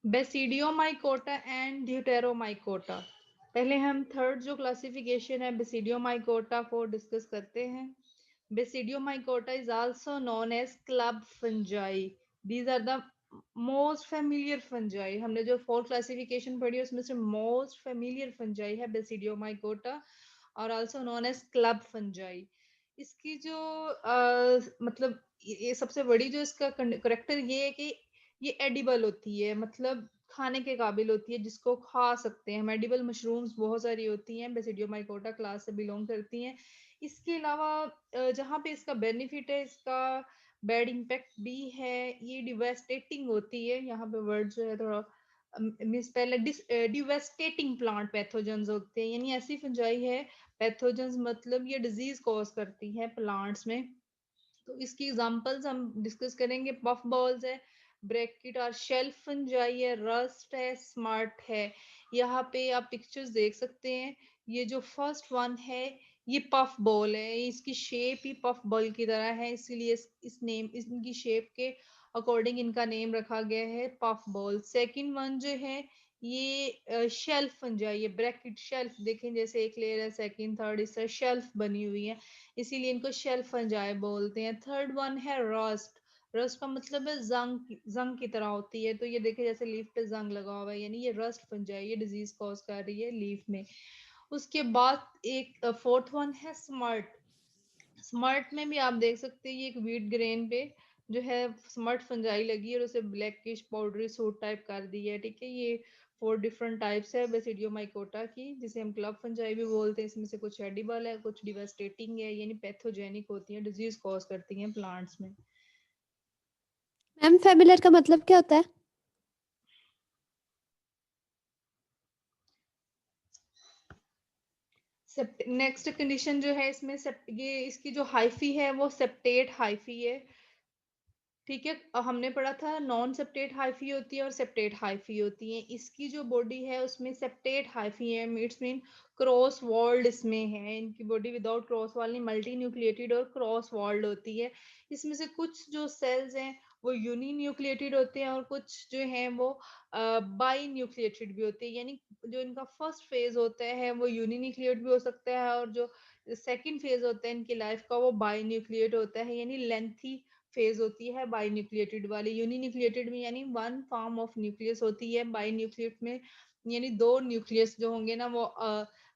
Basidiomycota and ड्यूटेरोमाइकोटा। पहले हम third जो क्लासिफिकेशन है बेसिडियोमाइकोटा को डिस्कस करते हैं। Basidiomycota is also known as club fungi. These are the most familiar fungi. हमने जो फोर क्लासिफिकेशन पढ़ी है उसमें से मोस्ट फेमिलियर फंजाई है बेसिडियोमाइकोटा और also known as club fungi. इसकी जो मतलब ये सबसे बड़ी जो इसका करेक्टर ये है कि ये एडिबल होती है, मतलब खाने के काबिल होती है, जिसको खा सकते हैं हम। एडिबल मशरूम्स बहुत सारी होती हैं, बेसिडियोमाइकोटा क्लास से बिलोंग करती हैं। इसके अलावा जहाँ पे इसका बेनिफिट है, इसका बैड इम्पैक्ट भी है, ये डिवेस्टेटिंग होती है। यहाँ पे वर्ड जो है थोड़ा मिस, पहले डिवेस्टेटिंग प्लांट पैथोजेंस होते हैं, यानी ऐसी फंजाई है, पैथोजेंस मतलब ये डिजीज कॉज करती है प्लांट्स में। तो इसकी एग्जांपल्स हम डिस्कस करेंगे। पफ बॉल्स है, ब्रैकेट और शेल्फ फंजाई है, रस्ट है, स्मार्ट है। यहाँ पे आप पिक्चर्स देख सकते हैं। ये जो फर्स्ट वन है ये पफ बॉल है, इसकी शेप ही पफ बॉल की तरह है, इसीलिए इस नेम इनकी शेप के अकॉर्डिंग इनका नेम रखा गया है पफ बॉल। सेकंड वन जो है ये शेल्फ फंजाई है, ब्रैकेट शेल्फ देखें जैसे एक लेयर है, सेकंड थर्ड इस तरह शेल्फ बनी हुई है, इसीलिए इनको शेल्फ फंजाई बोलते हैं। थर्ड वन है रस्ट। रस्ट का मतलब है जंग की तरह होती है, तो ये देखिए जैसे लीफ पे जंग लगा हुआ है, यानी ये रस्ट फंजाई, ये डिजीज कॉज कर रही है लीफ में। उसके बाद एक फोर्थ वन है स्मर्ट। स्मर्ट में भी आप देख सकते हैं, ये एक व्हीट ग्रेन पे जो है स्मर्ट फंजाई लगी है और उसे ब्लैकिश पाउडरी सूट टाइप कर दी है, ठीक है। ये फोर डिफरेंट टाइप्स है बेसिडियोमाइकोटा की, जिसे हम क्लब फंजाई भी बोलते हैं। इसमें से कुछ एडिबल है, कुछ डिवास्टेटिंग है, यानी पैथोजेनिक होती है, डिजीज कॉज करती हैं प्लांट्स में। मैम फेमिलियर का मतलब क्या होता है? नेक्स्ट कंडीशन जो है इसमें ये इसकी जो हाइफी है वो सेप्टेट हाइफी है, ठीक है। हमने पढ़ा था नॉन सेप्टेट हाइफी होती है और सेप्टेट हाइफी होती है। इसकी जो बॉडी है उसमें सेप्टेट हाइफी है, मीट्स मीन क्रॉस वॉल्ड इसमें है। इनकी बॉडी विदाउट क्रॉस वॉल नहीं, मल्टी न्यूक्लिएटेड और क्रॉस वॉल्ड होती है। इसमें से कुछ जो सेल्स हैं वो यूनी न्यूक्लिएटेड होते हैं और कुछ जो हैं वो बाई न्यूक्लिएटेड भी होते हैं, यानी जो इनका फर्स्ट फेज होता है वो यूनी न्यूक्लिएट भी हो सकता है और जो सेकेंड फेज होता है इनकी लाइफ का वो बाई न्यूक्लिएट होता है, यानी लेंथी फेज होती है बाई न्यूक्लिएटेड वाली। यूनी न्यूक्लिएटेड में यानी वन फॉर्म ऑफ न्यूक्लियस होती है, बाई न्यूक्लिएट में यानी दो न्यूक्लियस जो होंगे ना वो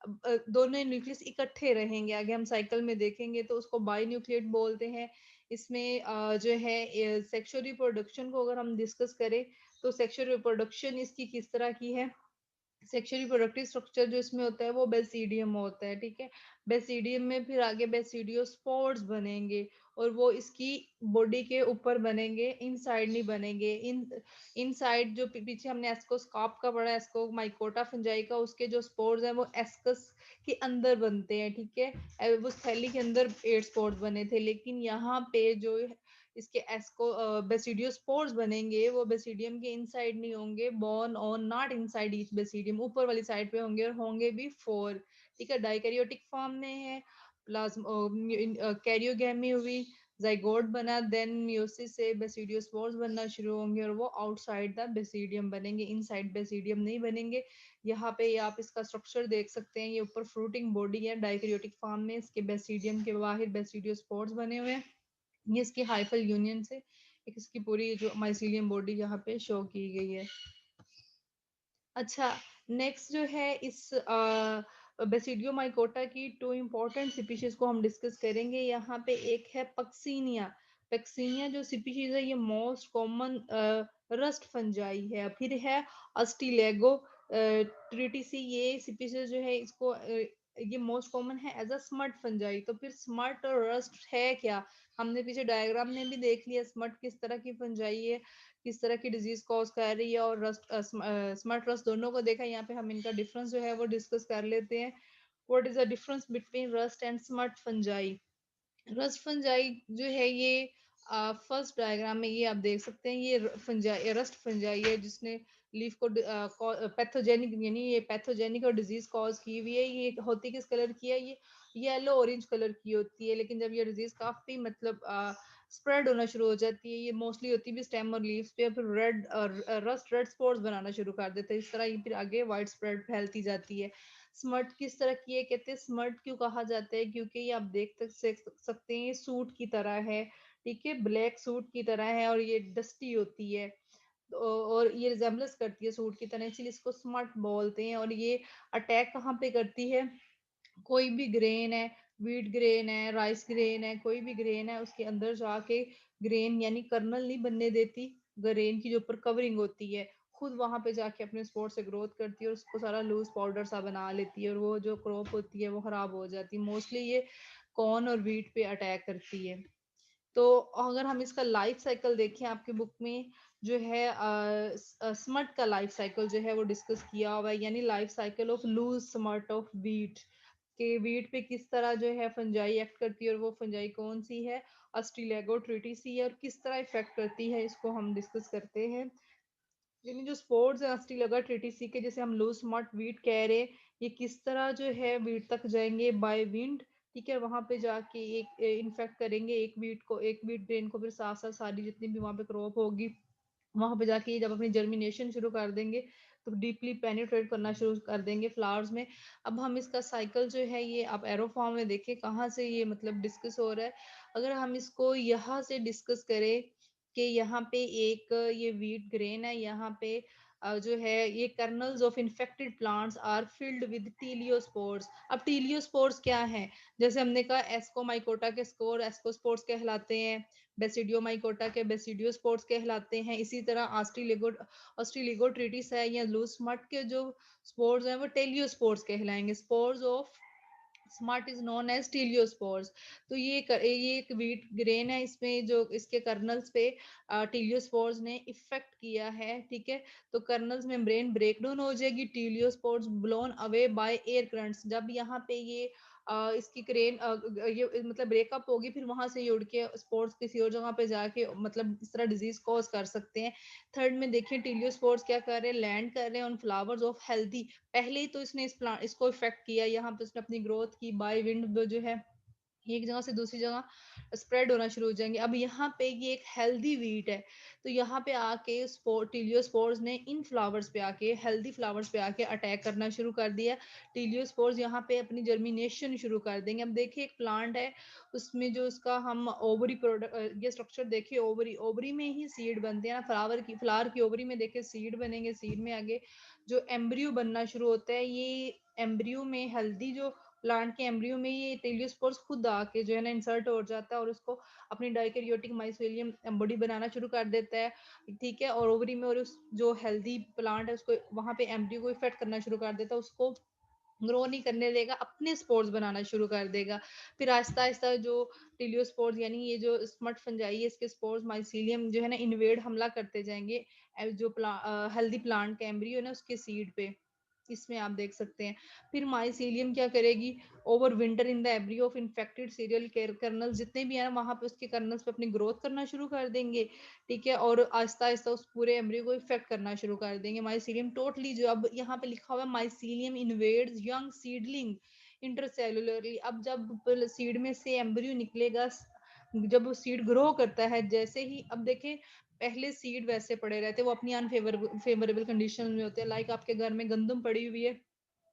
दोनों न्यूक्लियस इकट्ठे रहेंगे। आगे हम साइकिल में देखेंगे तो उसको बाई न्यूक्लिएट बोलते हैं। इसमें जो है सेक्सुअल रिप्रोडक्शन को अगर हम डिस्कस करें तो सेक्सुअल रिप्रोडक्शन इसकी किस तरह की है। सेक्सुअली प्रोडक्टिव स्ट्रक्चर जो इसमें होता है वो बेसिडियम होता है, ठीक है। बेसिडियम में फिर आगे बेसिडियोस्पोर्स बनेंगे और वो इसकी बॉडी के ऊपर बनेंगे, इन साइड नहीं बनेंगे। इन साइड जो पीछे हमने एस्कोस्काप का पढ़ा, एस्को माइकोटा फंजाई का, उसके जो स्पोर्स हैं वो एस्कस के अंदर बनते हैं, ठीक है। वो थैली के अंदर 8 स्पोर्स बने थे, लेकिन यहाँ पे जो इसके एस्को बेसिडियोस्पोर्स बनेंगे वो बेसिडियम के इनसाइड नहीं होंगे, borne on not inside each basidium, ऊपर वाली साइड पे होंगे और होंगे भी 4, ठीक है। डाइकैरियोटिक फॉर्म में है। प्लाज्मा कैरियोगैमी हुई, जाइगोट बना, देन मियोसिस से बेसिडियोस्पोर्स बनना शुरू होंगे और वो आउटसाइड द बेसिडियम बनेंगे, इनसाइड बेसिडियम नहीं बनेंगे। यहाँ पे आप इसका स्ट्रक्चर देख सकते हैं, ये ऊपर फ्रूटिंग बॉडी है डाइकैरियोटिक फॉर्म में, इसके बेसिडियम के बाहर बेसिडियोस्पोर्स बने हुए हैं। ये इसकी हाइफल यूनियन से एक इसकी पूरी जो माइसीलियम बॉडी यहाँ पे शो की गई है। अच्छा, नेक्स्ट जो है इस बेसिडियोमाइकोटा की टू इंपॉर्टेंट स्पीशीज को हम डिस्कस करेंगे। यहाँ पे एक है पक्सीनिया। पक्सीनिया जो स्पीशीज है ये मोस्ट कॉमन रस्ट फंजाई है। फिर है अस्टिलेगो ट्रिटिसी, ये स्पीशीज जो है इसको ये मोस्ट कॉमन है एज अ स्मर्ट फंजाई। तो फिर स्मर्ट और रस्ट है क्या, हमने पीछे डायग्राम में भी देख लिया स्मर्ट किस तरह की फंजाई है, किस तरह की डिजीज कॉज कर रही है, और रस्ट स्मर्ट रस्ट दोनों को देखा। यहाँ पे हम इनका डिफरेंस जो है वो डिस्कस कर लेते हैं। What is the difference between rust and स्मर्ट fungi. Rust fungi जो है ये फर्स्ट डायग्राम में ये आप देख सकते हैं, ये फंजाई रस्ट फंजाई है जिसने लीफ को पैथोजेनिक यानी ये पैथोजेनिक और डिजीज कॉज की हुई है। ये होती किस कलर की है, ये येलो ऑरेंज कलर की होती है, लेकिन जब ये डिजीज काफी मतलब स्प्रेड होना शुरू हो जाती है। ये मोस्टली होती भी स्टेम और लीव्स पे, फिर रेड रस्ट रेड स्पॉट्स बनाना शुरू कर देते हैं। इस तरह ये फिर आगे वाइड स्प्रेड फैलती जाती है। स्मट किस तरह की है, कहते हैं स्मट क्यों कहा जाता है, क्योंकि ये आप सकते हैं, ये सूट की तरह है, ठीक है, ब्लैक सूट की तरह है और ये डस्टी होती है। और ये रिजेम्बलेंस करती है सूट की तरह, इसलिए इसको स्मट बोलते हैं। और ये अटैक कहाँ पे करती है, कोई भी ग्रेन है, व्हीट ग्रेन है, राइस ग्रेन है, कोई भी ग्रेन है, उसके अंदर जाके ग्रेन यानी कर्नल नहीं बनने देती, ग्रेन की जो ऊपर कवरिंग होती है खुद वहां पे जाके अपने स्पोर से ग्रोथ करती है और उसको सारा लूज पाउडर सा बना लेती है और वो जो क्रॉप होती है वो खराब हो जाती है। मोस्टली ये कॉर्न और व्हीट पे अटैक करती है। तो अगर हम इसका लाइफ साइकिल देखें आपके बुक में जो है, स्मट का लाइफ साइकिल जो है वो डिस्कस किया हुआ है, यानी life cycle of loose smut of wheat, के वीट पे किस तरह जो है फंजाई एक्ट करती है और वो फंजाई कौन सी है, अस्टिलेगो ट्रिटिसी है, और किस तरह इफेक्ट करती है इसको हम डिस्कस करते हैं। यानी जो स्पोर्ट्स है अस्टिलेगा ट्रिटिसी के, जैसे हम लूज स्मट वीट कह रहे, ये किस तरह जो है वीट तक जाएंगे बाय विंड, ठीक है, वहां पे जाके एक इन्फेक्ट करेंगे एक वीट को, एक वीट ग्रेन को, फिर साथ साथ सारी जितनी भी वहां पे क्रॉप होगी वहां पे जाके जब अपनी जर्मिनेशन शुरू कर देंगे तो डीपली पेनिट्रेट करना शुरू कर देंगे फ्लावर्स में। अब हम इसका साइकिल जो है ये आप एरो फॉर्म में देखें कहाँ से ये मतलब डिस्कस हो रहा है। अगर हम इसको यहाँ से डिस्कस करें कि यहाँ पे एक ये वीट ग्रेन है, यहाँ पे जो है ये kernels of infected plants are filled with teliospores. अब टीलियोस्पोर्स क्या है, जैसे हमने कहा एस्कोमाइकोटा के स्कोर एस्कोस्पोर्स कहलाते हैं, बेसिडियोमाइकोटा के बेसिडियोस्पोर्स कहलाते हैं। इसी तरह ऑस्ट्रीलिगोट्रिटिस है या लूज स्मट के जो स्पोर्स हैं वो टेलियोस्पोर्स कहलाएंगे। Spores of smut is known as teliospores. तो ये एक वीट ग्रेन है, इसमें जो इसके कर्नल्स पे टीलियोस्पोर्स ने इफेक्ट किया है, ठीक है, तो कर्नल्स मेम्ब्रेन ब्रेक डाउन हो जाएगी, teliospores blown away by air currents. जब यहाँ पे ये इसकी क्रेन ये मतलब ब्रेकअप होगी, फिर वहां से ये उड़ के स्पोर्ट्स किसी और जगह पे जाके मतलब इस तरह डिजीज कॉज कर सकते हैं। थर्ड में देखिए टीलियोस्पोर्स क्या कर रहे हैं, लैंड कर रहे हैं ऑन फ्लावर्स ऑफ हेल्दी, पहले ही तो इसने इस प्लांट इसको इफेक्ट किया, यहाँ पे उसने अपनी ग्रोथ की बाय विंड जो है एक जगह से दूसरी जगह स्प्रेड होना शुरू हो जाएंगे। अब यहाँ पे ये एक हेल्दी वीट है, तो यहाँ पे आके टीलियोस्पोर्स ने इन फ्लावर्स पे आके हेल्दी फ्लावर्स पे आके अटैक करना शुरू कर दिया। टीलियोस्पोर्स यहाँ पे अपनी जर्मिनेशन शुरू कर देंगे। अब देखिए एक प्लांट है, उसमें जो उसका हम ओवरी प्रोडक्ट ये स्ट्रक्चर देखिए, ओवरी ओवरी में ही सीड बनते हैं ना, फ्लावर की ओवरी में देखिए सीड बनेंगे, सीड में आगे जो एम्ब्रियो बनना शुरू होता है, ये एम्ब्रियो में हेल्दी जो प्लांट के एम्ब्रियो में ये टेलियोस्पोर्स खुद आके जो है ना इंसर्ट हो जाता है और उसको अपनी डाइकैरियोटिक माइसेलियम बॉडी बनाना शुरू कर देता है, ठीक है, और ओवरी में और उस जो हेल्दी प्लांट है उसको वहां पे एम्ब्रियो को इफेक्ट करना शुरू कर देता है, उसको ग्रो नहीं करने देगा, अपने स्पोर्स बनाना शुरू कर देगा। फिर आहिस्ता आहिस्ता जो टीलियोस्पोर्स यानी ये जो स्मट फंजाई है इसके स्पोर्स माइसीलियम जो है ना इन्वेड हमला करते जाएंगे जो हेल्दी प्लांट का एम्ब्रियो है ना उसके सीड पे, इसमें आप देख सकते हैं। फिर माइसीलियम क्या करेगी, over winter in the embryo of infected cereal kernel, जितने भी है ना वहां पे उसके कर्नल्स पे अपनी ग्रोथ करना शुरू कर देंगे, ठीक है, और आहिस्ता आहिस्ता उस पूरे एम्ब्रियो को इफेक्ट करना शुरू कर देंगे। माइसीलियम टोटली जो अब यहाँ पे लिखा हुआ है माइसीलियम इन्वेड्स यंग सीडलिंग इंटरसेलुलरली। अब जब सीड में से एम्ब्रियो निकलेगा, जब वो सीड ग्रो करता है, जैसे ही अब देखें पहले सीड वैसे पड़े रहते, वो अपनी अनफेवरेबल फेवरेबल कंडीशन में होते हैं, लाइक आपके घर में गंदम पड़ी हुई है,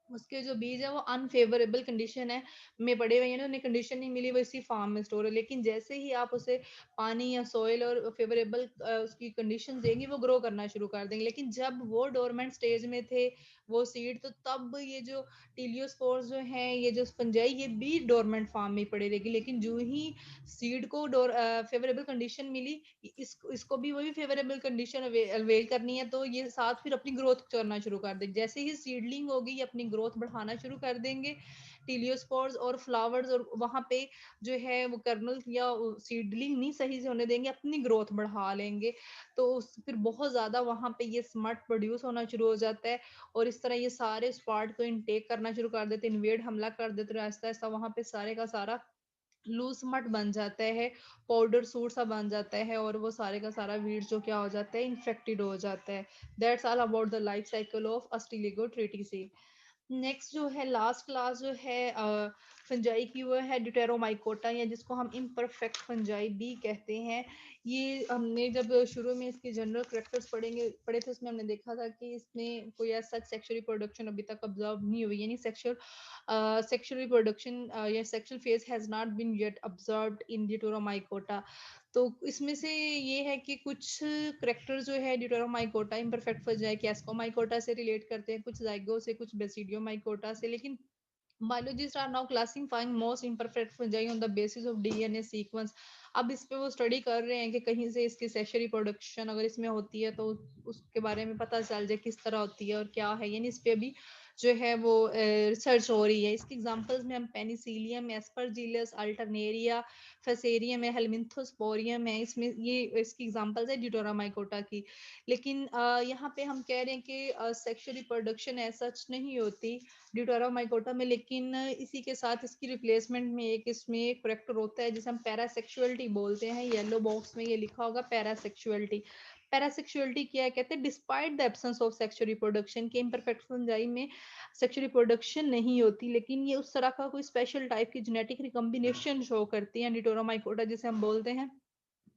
उसके जो बीज है वो अनफेवरेबल कंडीशन है में पड़े हुए हैं, उन्हें कंडीशन नहीं मिली, वो इसी फार्म में स्टोर है, लेकिन जैसे ही आप उसे पानी या सॉइल और फेवरेबल उसकी कंडीशन देंगे वो ग्रो करना शुरू कर देंगे। लेकिन जब वो डोरमेंट स्टेज में थे वो सीड, तो तब ये जो टीलियोस्पोर्स जो है ये जो फंजाई ये भी डोरमेंट फार्म में पड़े रहेगी, लेकिन जो ही सीड को फेवरेबल कंडीशन मिली, इसको भी वही फेवरेबल कंडीशन अवेल करनी है, तो ये साथ फिर अपनी ग्रोथ करना शुरू कर देंगे। जैसे ही सीडलिंग होगी ये अपनी ग्रोथ बढ़ाना शुरू कर देंगे, टीलियोस्पोर्स और फ्लावर्स, और वहां पे जो है वो कर्नल या सीडलिंग नहीं सही से होने देंगे, अपनी ग्रोथ बढ़ा लेंगे, तो फिर बहुत ज्यादा वहां पे ये स्मट प्रोड्यूस होना शुरू हो जाता है और इस तरह ये सारे स्पार्ट को इनटेक करना शुरू कर देते, इन्वेड हमला कर देते, आहिस्ता आहिस्ता वहां पे सारे का सारा लूज मट बन जाता है, पाउडर सूट सा बन जाता है और वो सारे का सारा वीड जो क्या हो जाता है इन्फेक्टेड हो जाता है। That's all about the life cycle of Ustilago tritici. Next जो है लास्ट क्लास जो है फंजाई की वो है ड्यूटेरोमाइकोटा, या जिसको हम इम्परफेक्ट फंजाई भी कहते हैं। ये हमने जब शुरू में इसके जनरल कैरेक्टर्स पढ़े थे, उसमें हमने देखा था कि इसमें कोई ऐसा सेक्सुअल रिप्रोडक्शन अभी तक ऑब्जर्व नहीं हुई, यानी सेक्सुअल रिप्रोडक्शन या sexual phase has not been yet observed in Deuteromycota. तो इसमें से ये है कि कुछ करेक्टर जो है ड्यूटेरोमाइकोटा इम्परफेक्ट फंजाई कैस्कोमाइकोटा से रिलेट करते हैं, कुछ जाइगो से, कुछ बेसिडियोमाइकोटा से, लेकिन biologists are now classifying most imperfect fungi on the basis of DNA sequence। अब इस पे वो स्टडी कर रहे हैं कि कहीं से इसकी सेक्सुअल रिप्रोडक्शन अगर इसमें होती है तो उसके बारे में पता चल जाए किस तरह होती है और क्या है, यानी इस पे भी जो है वो रिसर्च हो रही है। इसके एग्जांपल्स में हम पेनिसिलियम, एस्परजिलस, अल्टरनेरिया, फेसेरियम है, हेलमिंथोस्पोरियम है, इसमें ये इसकी एग्जांपल्स है ड्यूटेरोमाइकोटा की। लेकिन यहाँ पे हम कह रहे हैं कि सेक्सुअल रिप्रोडक्शन एज सच नहीं होती ड्यूटेरोमाइकोटा में, लेकिन इसी के साथ इसकी रिप्लेसमेंट में इसमें एक करेक्टर होता है जिसे हम पैरासेक्सुअलिटी बोलते हैं। येलो बॉक्स में ये लिखा होगा पैरासेक्सुअलिटी। पैरासेक्सुअलिटी क्या है, कहते हैं despite the absence of sexual reproduction के इम्परफेक्ट फंजाई में सेक्सुअल रिप्रोडक्शन नहीं होती, लेकिन ये उस तरह का कोई स्पेशल टाइप की जेनेटिक रिकॉम्बिनेशन शो करती है ड्यूटेरोमाइकोटा, जिसे हम बोलते हैं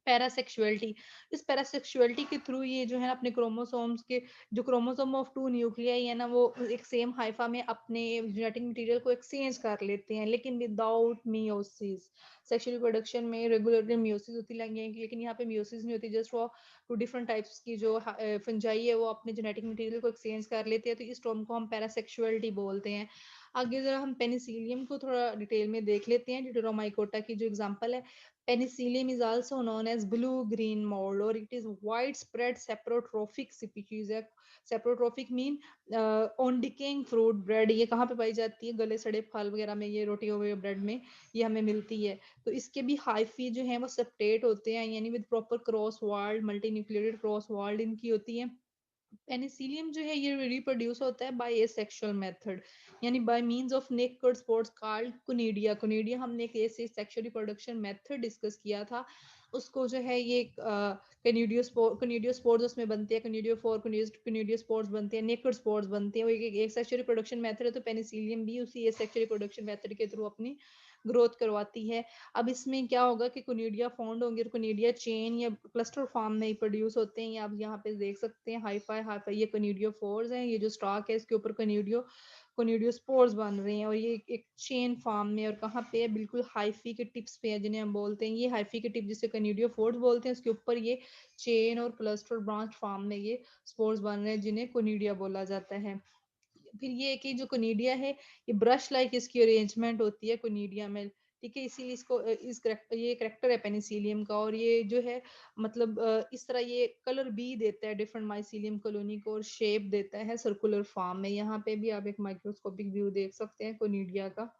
पैरासेक्सुअलिटी। इस पैरासेक्सुअलिटी के थ्रू ये जो है अपने क्रोमोसोम्स के जो क्रोमोसोम ऑफ टू न्यूक्लियाई है ना, वो एक सेम हाइफा में अपने जेनेटिक मटेरियल को एक्सचेंज कर लेते हैं, लेकिन विदाउट मियोसिस। सेक्सुअल रिप्रोडक्शन में रेगुलरली मियोसिस होती लगी, लेकिन यहाँ पे मियोसिस नहीं होती, just for two different types की जो फंजाई है वो अपने जेनेटिक मटेरियल को एक्सचेंज कर लेते हैं, तो इस टर्म को हम पैरासेक्सुअलिटी बोलते हैं। आगे जरा हम पेनिसिलियम को थोड़ा डिटेल में देख लेते हैं। ड्यूटेरोमाइकोटा की जो एग्जांपल है, penicillium is also known as blue-green mold, or it is widespread saprotrophic species है। saprotrophic mean on decaying fruit bread। ये कहाँ पे पाई जाती है? गले सड़े फल वगैरह में, ये रोटी हुए ब्रेड में ये हमें मिलती है। तो इसके भी हाइफी जो है वो सेप्टेट होते हैं, यानी with proper cross walled, multi nucleated cross walled इनकी होती है। पेनिसिलियम जो है ये रिप्रोड्यूस होता है बाय एसेक्सुअल मेथड, यानी by means of naked spores called conidia. Conidia हमने एक सेक्सुअल रिप्रोडक्शन मेथड डिस्कस किया था, उसको जो है ये कनिडियोस्पोर्स उसमें बनते हैं, कनिडियोफोर कनिडियोस्पोर्स बनते हैं, नेकेड स्पोर्स बनते हैं। वो एक सेक्सुअल रिप्रोडक्शन मेथड है, तो पेनिसिलियम भी उसी सेक्सुअल रिप्रोडक्शन मेथड के थ्रू अपनी ग्रोथ करवाती है। अब इसमें क्या होगा कि कोनिडिया फाउंड होंगे, और कोनिडिया चेन या क्लस्टर फॉर्म में प्रोड्यूस होते हैं। ये आप यहाँ पे देख सकते हैं, हाईफाई हाईफाई ये कोनिडियोफोर्स हैं, ये जो स्टॉक है इसके ऊपर कोनिडियोस्पोर्स बन रहे हैं, और ये एक चेन फॉर्म में, और कहाँ पे है, बिल्कुल हाइफी के टिप्स पे है, जिन्हें हम बोलते हैं ये हाइफी के टिप, जिसे कोनिडियोफोर्स बोलते हैं, उसके ऊपर ये चेन और क्लस्टर ब्रांच फॉर्म में ये स्पोर्स बन रहे हैं, जिन्हें कोनिडिया बोला जाता है। फिर ये है कि जो कोनिडिया है ये ब्रश लाइक इसकी अरेंजमेंट होती है कोनिडिया में, ठीक है। इसीलिए इसको ये करेक्टर है पेनिसिलियम का, और ये जो है मतलब इस तरह ये कलर भी देता है डिफरेंट माइसिलियम कॉलोनी को, और शेप देता है सर्कुलर फॉर्म में। यहाँ पे भी आप एक माइक्रोस्कोपिक व्यू देख सकते हैं कोनिडिया का।